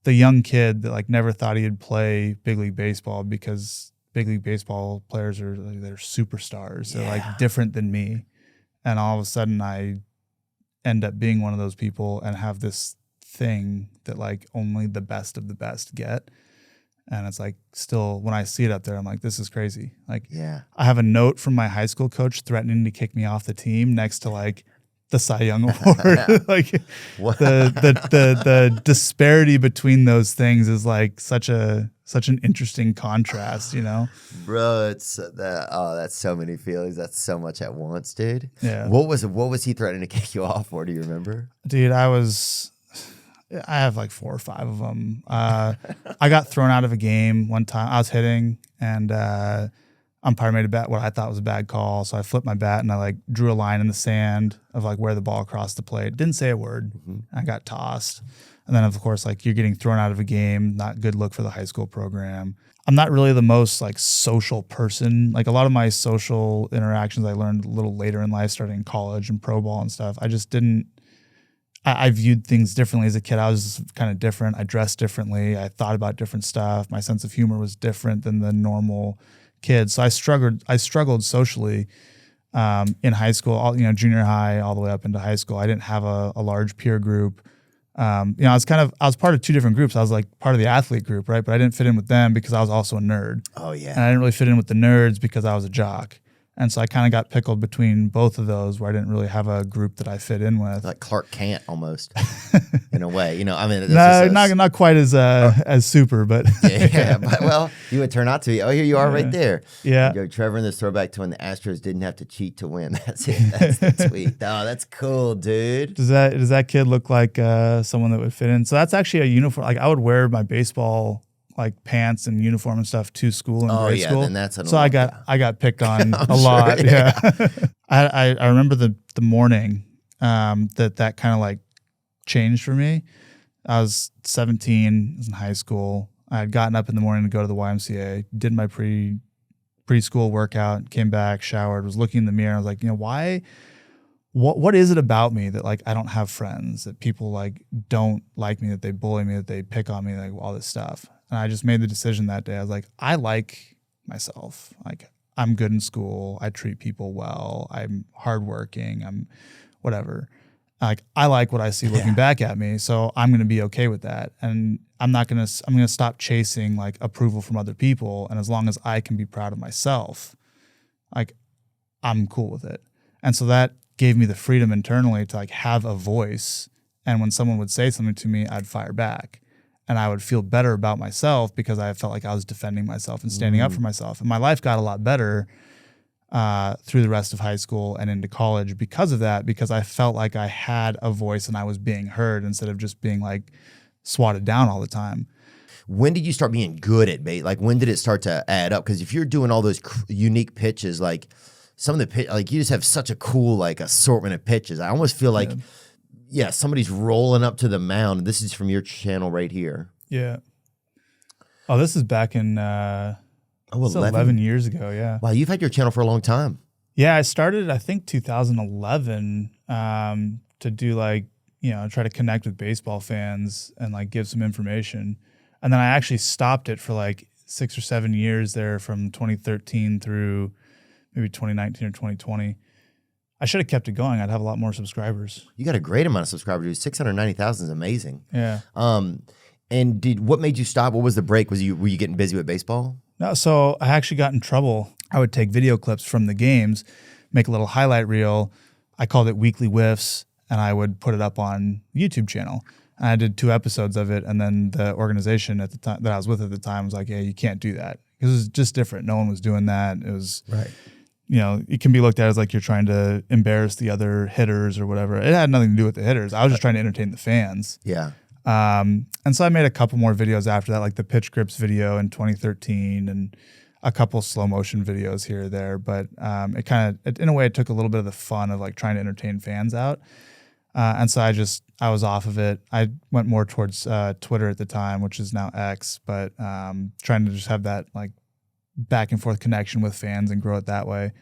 the young kid that like never thought he'd play big league baseball because big league baseball players they're superstars. They're like different than me. And all of a sudden I end up being one of those people and have this thing that like only the best of the best get. And it's like, still, when I see it up there, I'm like, this is crazy. Like, I have a note from my high school coach threatening to kick me off the team next to like the Cy Young Award. Like the disparity between those things is like such an interesting contrast, you know? Bro, that's so many feelings. That's so much at once, dude. Yeah. What was he threatening to kick you off for? Do you remember? Dude, I have like 4 or 5 of them. I got thrown out of a game one time. I was hitting, and umpire made what I thought was a bad call. So I flipped my bat and I like drew a line in the sand of like where the ball crossed the plate. Didn't say a word. I got tossed. And then of course, like you're getting thrown out of a game, not good look for the high school program. I'm not really the most like social person. Like a lot of my social interactions I learned a little later in life, starting in college and pro ball and stuff. I just didn't. I viewed things differently as a kid. I was kind of different. I dressed differently. I thought about different stuff. My sense of humor was different than the normal kid. So I struggled socially in high school, junior high, all the way up into high school. I didn't have a large peer group. I was part of 2 different groups. I was like part of the athlete group, right? But I didn't fit in with them because I was also a nerd. Oh yeah. And I didn't really fit in with the nerds because I was a jock. And so I kind of got pickled between both of those, where I didn't really have a group that I fit in with. Like Clark Kent almost, in a way. I mean, not quite as super, but But, well, you would turn out to be. Oh, here you are, right there. Yeah. Trevor in this throwback to when the Astros didn't have to cheat to win. That's it. That's the tweet. Oh, that's cool, dude. Does that kid look like someone that would fit in? So that's actually a uniform. Like I would wear my baseball like pants and uniform and stuff to school in grade school. Then that's so I got picked on a lot. Sure, yeah. I remember the morning that kind of like changed for me. I was 17, I was in high school. I had gotten up in the morning to go to the YMCA, did my preschool workout, came back, showered, was looking in the mirror. And I was like, why? What is it about me that like I don't have friends, that people like don't like me, that they bully me, that they pick on me, like all this stuff. And I just made the decision that day. I was like, I like myself. Like I'm good in school. I treat people well. I'm hardworking. I'm whatever. Like I like what I see looking back at me. So I'm going to be okay with that. And I'm going to stop chasing like approval from other people. And as long as I can be proud of myself, like I'm cool with it. And so that gave me the freedom internally to like have a voice. And when someone would say something to me, I'd fire back. And I would feel better about myself because I felt like I was defending myself and standing up for myself. And my life got a lot better through the rest of high school and into college because of that, because I felt like I had a voice and I was being heard instead of just being like swatted down all the time. When did you start being good at bait? Like when did it start to add up? Because if you're doing all those unique pitches, like some of the like you just have such a cool like assortment of pitches. I almost feel like somebody's rolling up to the mound. This is from your channel right here. Yeah. Oh, this is back in 11 years ago. Yeah. Wow, you've had your channel for a long time. Yeah, I started I think 2011 to do like try to connect with baseball fans and like give some information, and then I actually stopped it for like 6 or 7 years there from 2013 through maybe 2019 or 2020. I should have kept it going. I'd have a lot more subscribers. You got a great amount of subscribers. 690,000 is amazing. Yeah. And what made you stop? What was the break? Were you getting busy with baseball? No. So I actually got in trouble. I would take video clips from the games, make a little highlight reel. I called it Weekly Whiffs, and I would put it up on YouTube channel. And I did 2 episodes of it, and then the organization at the time that I was with at the time was like, "Yeah, you can't do that," because it was just different. No one was doing that. It was right. It can be looked at as like you're trying to embarrass the other hitters or whatever. It had nothing to do with the hitters. I was just trying to entertain the fans. Yeah. And so I made a couple more videos after that, like the pitch grips video in 2013 and a couple slow motion videos here or there. But it kind of, in a way, it took a little bit of the fun of like trying to entertain fans out. And so I was off of it. I went more towards Twitter at the time, which is now X, but trying to just have that like back and forth connection with fans and grow it that way.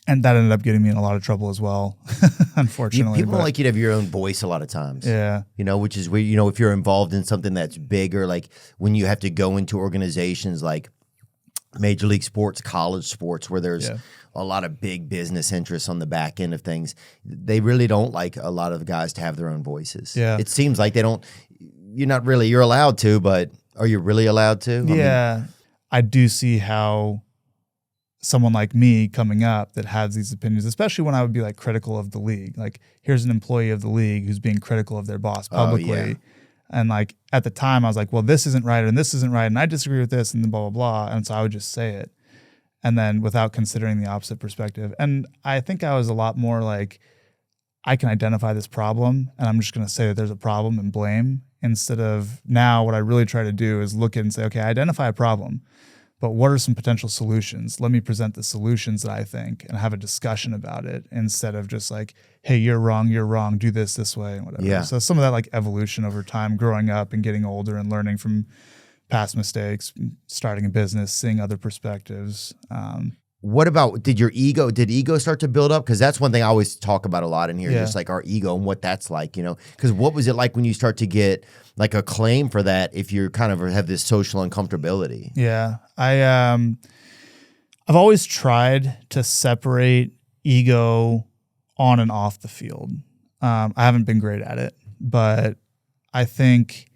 And that ended up getting me in a lot of trouble as well, unfortunately. People don't like you to have your own voice a lot of times. Yeah. Which is where, if you're involved in something that's bigger, like when you have to go into organizations like Major League Sports, college sports, where there's a lot of big business interests on the back end of things, they really don't like a lot of guys to have their own voices. Yeah. It seems like they don't, you're allowed to, but are you really allowed to? I do see how someone like me coming up that has these opinions, especially when I would be like critical of the league, like here's an employee of the league who's being critical of their boss publicly. Oh, yeah. And like at the time I was like, well, this isn't right and this isn't right and I disagree with this and then blah, blah, blah. And so I would just say it. And then without considering the opposite perspective. And I think I was a lot more like, I can identify this problem and I'm just going to say that there's a problem and blame, instead of now what I really try to do is look at and say, okay, I identify a problem, but what are some potential solutions? Let me present the solutions that I think and have a discussion about it, instead of just like, hey, you're wrong, do this way and whatever. Yeah. So some of that like evolution over time, growing up and getting older and learning from past mistakes, starting a business, seeing other perspectives. What about, did ego start to build up? Because that's one thing I always talk about a lot in here, just like our ego and what that's like, because what was it like when you start to get like a claim for that, if you kind of have this social uncomfortability? Yeah. I've always tried to separate ego on and off the field. I haven't been great at it, but I think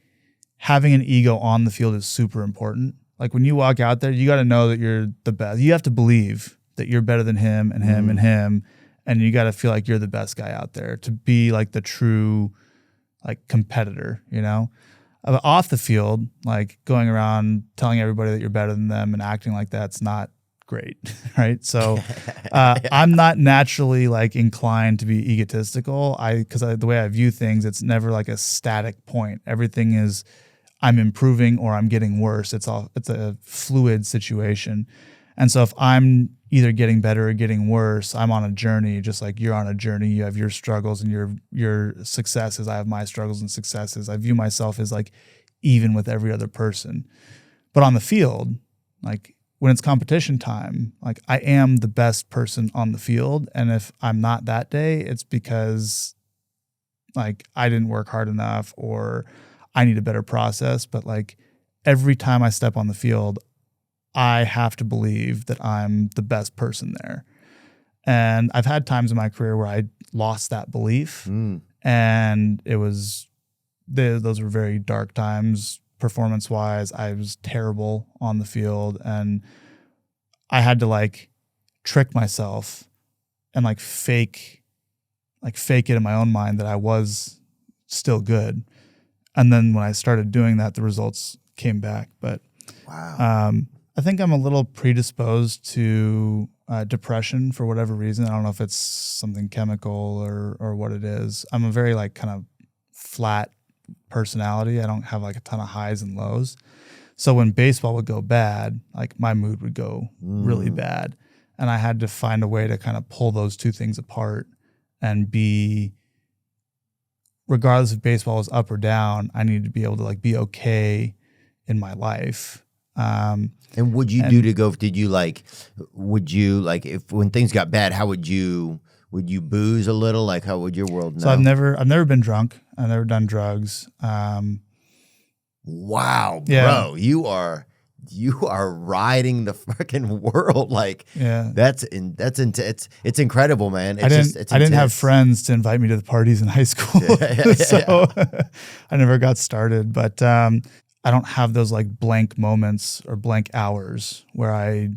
having an ego on the field is super important. Like when you walk out there, you got to know that you're the best. You have to believe that you're better than him and him and him. And you got to feel like you're the best guy out there to be like the true like competitor, Off the field, like going around telling everybody that you're better than them and acting like that's not great, right? So I'm not naturally like inclined to be egotistical. Because the way I view things, it's never like a static point. Everything is I'm improving or I'm getting worse. It's a fluid situation. And so if I'm either getting better or getting worse, I'm on a journey, just like you're on a journey. You have your struggles and your successes. I have my struggles and successes. I view myself as like even with every other person. But on the field, like when it's competition time, like I am the best person on the field. And if I'm not that day, it's because like I didn't work hard enough or I need a better process. But like every time I step on the field, I have to believe that I'm the best person there. And I've had times in my career where I lost that belief. And those were very dark times performance-wise. I was terrible on the field. And I had to like trick myself and like fake it in my own mind that I was still good. And then when I started doing that, the results came back. But wow. I think I'm a little predisposed to depression for whatever reason. I don't know if it's something chemical or what it is. I'm a very like kind of flat personality. I don't have like a ton of highs and lows. So when baseball would go bad, like my mood would go really bad. And I had to find a way to kind of pull those two things apart and be, regardless if baseball was up or down, I needed to be able to like be okay in my life. And would you if when things got bad, how would you booze a little? Like how would your world know? So I've never been drunk. I've never done drugs. Wow, bro, you are riding the freaking world. Like, it's incredible, man. I didn't have friends to invite me to the parties in high school. So I never got started, but I don't have those like blank moments or blank hours where I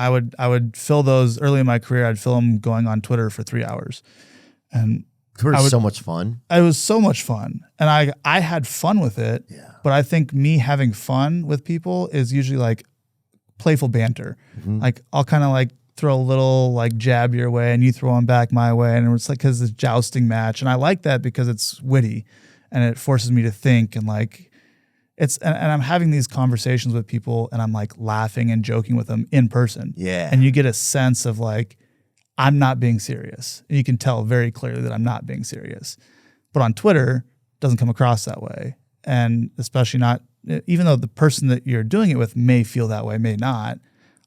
would fill those early in my career. I'd fill them going on Twitter for 3 hours, and Twitter's so much fun. It was so much fun, and I had fun with it. Yeah. But I think me having fun with people is usually like playful banter. Like I'll kind of like throw a little like jab your way, and you throw one back my way, and it's like because it's a jousting match, and I like that because it's witty. And it forces me to think and like and I'm having these conversations with people and I'm like laughing and joking with them in person. Yeah. And you get a sense of like, I'm not being serious. And you can tell very clearly that I'm not being serious. But on Twitter, it doesn't come across that way. And especially not, even though the person that you're doing it with may feel that way, may not,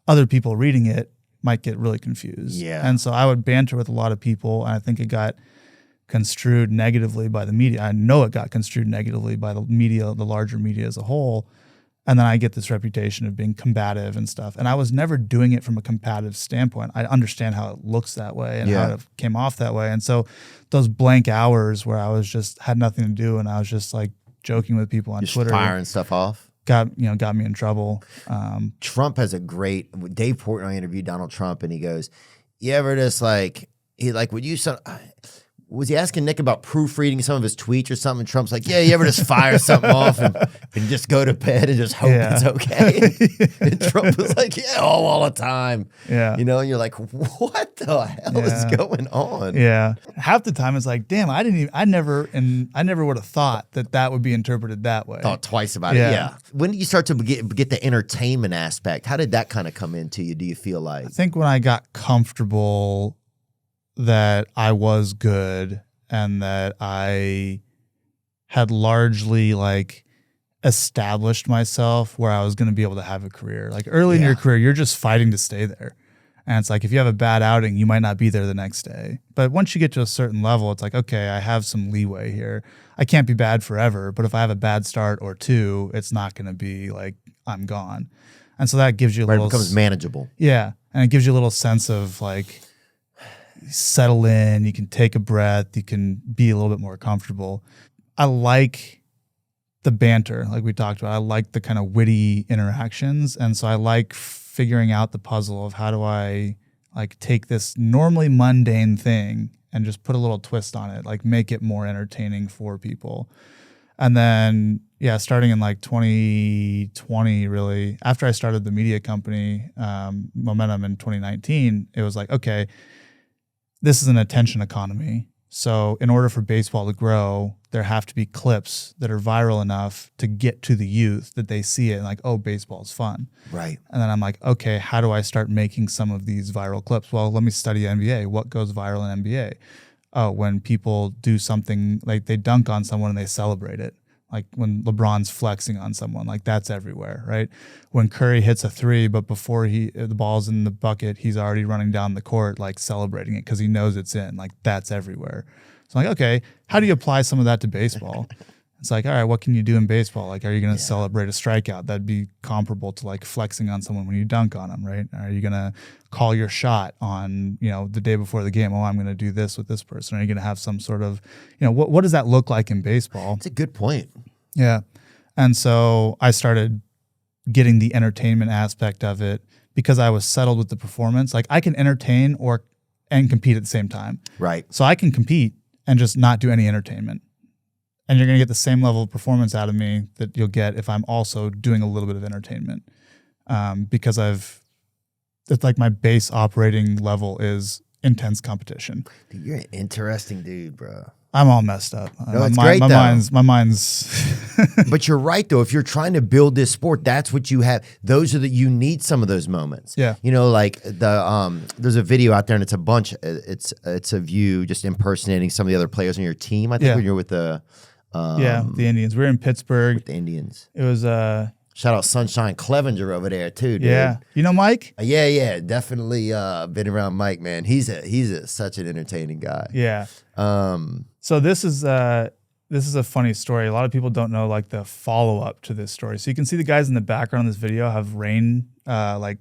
other people reading it might get really confused. Yeah. And so I would banter with a lot of people, and I think it got construed negatively by the media. I know it got construed negatively by the media, the larger media as a whole. And then I get this reputation of being combative and stuff. And I was never doing it from a combative standpoint. I understand how it looks that way and how it came off that way. And so those blank hours where I was just had nothing to do and I was just like joking with people on Just Twitter, firing stuff off. got me in trouble. Trump has a great. Dave Portnoy interviewed Donald Trump, and he goes, "You ever just like would you was he asking Nick about proofreading some of his tweets or something?" And Trump's like, "Yeah, you ever just fire something off and just go to bed and just hope it's okay?" And Trump was like, "Yeah, all the time." Yeah. You know, and you're like, "What the hell is going on?" Yeah. Half the time it's like, damn, I never would have thought that would be interpreted that way. Thought twice about it. Yeah. When did you start to get the entertainment aspect? How did that kind of come into you? Do you feel like? I think when I got comfortable that I was good and that I had largely like established myself where I was going to be able to have a career. Like early in your career, you're just fighting to stay there. And it's like, if you have a bad outing, you might not be there the next day. But once you get to a certain level, it's like, okay, I have some leeway here. I can't be bad forever, but if I have a bad start or two, it's not going to be like I'm gone. And so that gives you a little... It becomes manageable. Yeah. And it gives you a little sense of like, settle in, you can take a breath, you can be a little bit more comfortable. I like the banter, like we talked about. I like the kind of witty interactions. And so I like figuring out the puzzle of how do I like take this normally mundane thing and just put a little twist on it, like make it more entertaining for people. And then, starting in like 2020, really, after I started the media company, Momentum in 2019, it was like, okay, this is an attention economy. So in order for baseball to grow, there have to be clips that are viral enough to get to the youth that they see it and like, oh, baseball's fun. Right. And then I'm like, okay, how do I start making some of these viral clips? Well, let me study NBA. What goes viral in NBA? Oh, when people do something like they dunk on someone and they celebrate it. Like when LeBron's flexing on someone, like that's everywhere, right? When Curry hits a three, but before the ball's in the bucket, he's already running down the court, like celebrating it because he knows it's in. Like that's everywhere. So I'm like, okay, how do you apply some of that to baseball? It's like, all right, what can you do in baseball? Like, are you going to celebrate a strikeout? That'd be comparable to like flexing on someone when you dunk on them, right? Are you going to call your shot on, the day before the game? Oh, I'm going to do this with this person. Are you going to have some sort of, what does that look like in baseball? That's a good point. Yeah. And so I started getting the entertainment aspect of it because I was settled with the performance. Like I can entertain and compete at the same time. Right. So I can compete and just not do any entertainment. And you're going to get the same level of performance out of me that you'll get if I'm also doing a little bit of entertainment. Because it's like my base operating level is intense competition. Dude, you're an interesting dude, bro. I'm all messed up. No, it's great, though. My mind's. But you're right, though. If you're trying to build this sport, that's what you have. You need some of those moments. Yeah. Like there's a video out there, and it's a bunch. It's of you just impersonating some of the other players on your team. I think when you're with the. The Indians. We were in Pittsburgh. With the Indians. It was shout out Sunshine Clevenger over there too, dude. Yeah. You know Mike? Yeah. Definitely been around Mike, man. He's such an entertaining guy. Yeah. So this is a funny story. A lot of people don't know like the follow-up to this story. So you can see the guys in the background of this video have rain like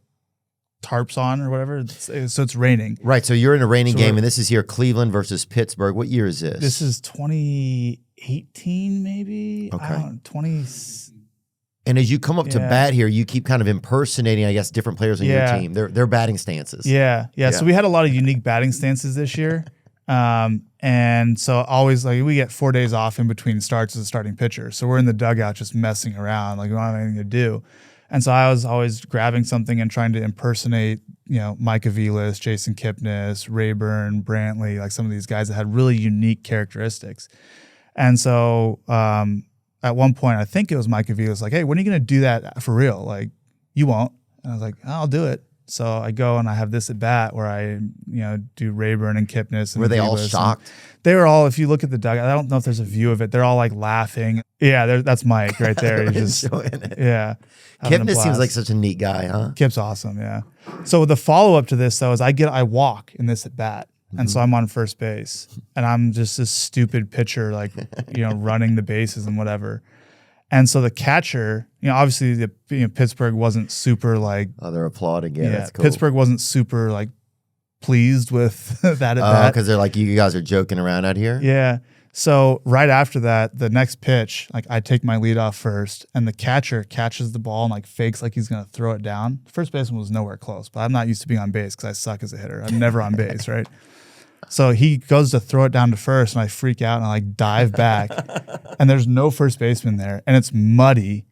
tarps on or whatever. So it's raining. Right. So you're in a raining game, and this is here Cleveland versus Pittsburgh. What year is this? This is 2018 maybe. Okay. I don't know, 20. And as you come up to bat here, you keep kind of impersonating, I guess, different players on your team. Their batting stances. Yeah. So we had a lot of unique batting stances this year. And so always like we get 4 days off in between starts as a starting pitcher. So we're in the dugout just messing around, like we don't have anything to do. And so I was always grabbing something and trying to impersonate, Mike Aviles, Jason Kipnis, Rayburn, Brantley, like some of these guys that had really unique characteristics. And so at one point, I think it was Mike Aviles like, hey, when are you going to do that for real? Like, you won't. And I was like, I'll do it. So I go and I have this at bat where I, do Rayburn and Kipnis. And were they all Vivas, shocked? They were all, if you look at the dugout, I don't know if there's a view of it. They're all like laughing. Yeah, that's Mike right there. He's just, yeah. Kipnis seems like such a neat guy, huh? Kip's awesome, yeah. So the follow up to this though is I walk in this at bat. And so I'm on first base and I'm just this stupid pitcher, like, running the bases and whatever. And so the catcher, obviously Pittsburgh wasn't super like. Oh, they're applauding. Yeah, that's cool. Pittsburgh wasn't super like pleased with that at bat. Because they're like, you guys are joking around out here? Yeah. So right after that, the next pitch, like I take my lead off first and the catcher catches the ball and like fakes like he's going to throw it down. The first baseman was nowhere close, but I'm not used to being on base because I suck as a hitter. I'm never on base, right? So he goes to throw it down to first and I freak out and I like dive back and there's no first baseman there and it's muddy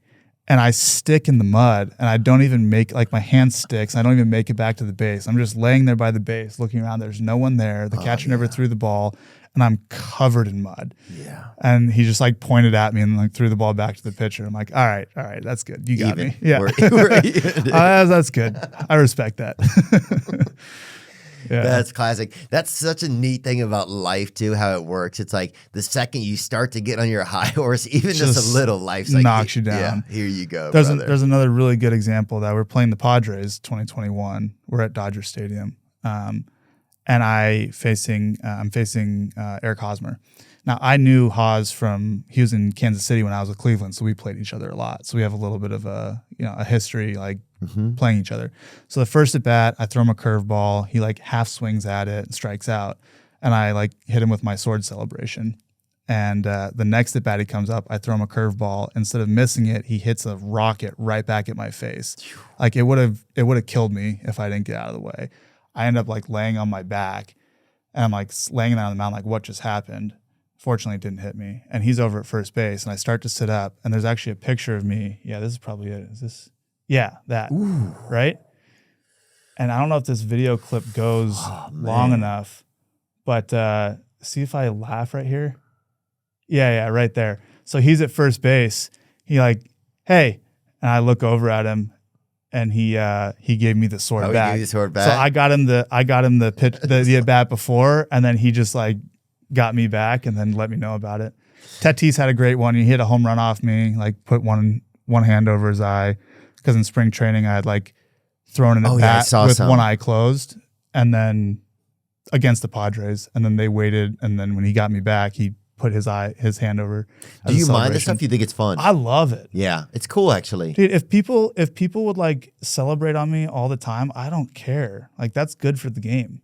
and I stick in the mud and I don't even make, like my hand sticks. I don't even make it back to the base. I'm just laying there by the base looking around. There's no one there. The catcher never threw the ball and I'm covered in mud. Yeah. And he just like pointed at me and like threw the ball back to the pitcher. I'm like, all right, that's good. You got me. Yeah. That's good. I respect that. Yeah. That's classic. That's such a neat thing about life too, how it works. It's like the second you start to get on your high horse, even just a little, life's like knocks you down. Yeah, here you go. There's another really good example that we're playing the Padres 2021. We're at Dodger Stadium, and I'm facing Eric Hosmer. Now I knew Hos he was in Kansas City when I was with Cleveland, so we played each other a lot. So we have a little bit of a history like playing each other. So the first at bat, I throw him a curveball. He like half swings at it and strikes out, and I like hit him with my sword celebration. And the next at bat he comes up, I throw him a curveball. Instead of missing it, he hits a rocket right back at my face. Like it would have killed me if I didn't get out of the way. I end up like laying on my back, and I'm like laying there on the mound like, what just happened? Fortunately, it didn't hit me. And he's over at first base, and I start to sit up, and there's actually a picture of me. Yeah, this is probably it. Is this? Yeah, that. Ooh. Right? And I don't know if this video clip goes long enough, but see if I laugh right here. Yeah, right there. So he's at first base. He like, hey, and I look over at him, and he gave me the sword back. He gave you the sword back. So I got him the pitch, the at bat before, and then he just like got me back and then let me know about it. Tatis had a great one. He hit a home run off me, like put one hand over his eye, because in spring training I had like thrown in a bat with one eye closed, and then against the Padres, and then they waited, and then when he got me back, he put his hand over. Do you mind this stuff? You think it's fun? I love it. Yeah, it's cool actually. Dude, if people would like celebrate on me all the time, I don't care. Like that's good for the game.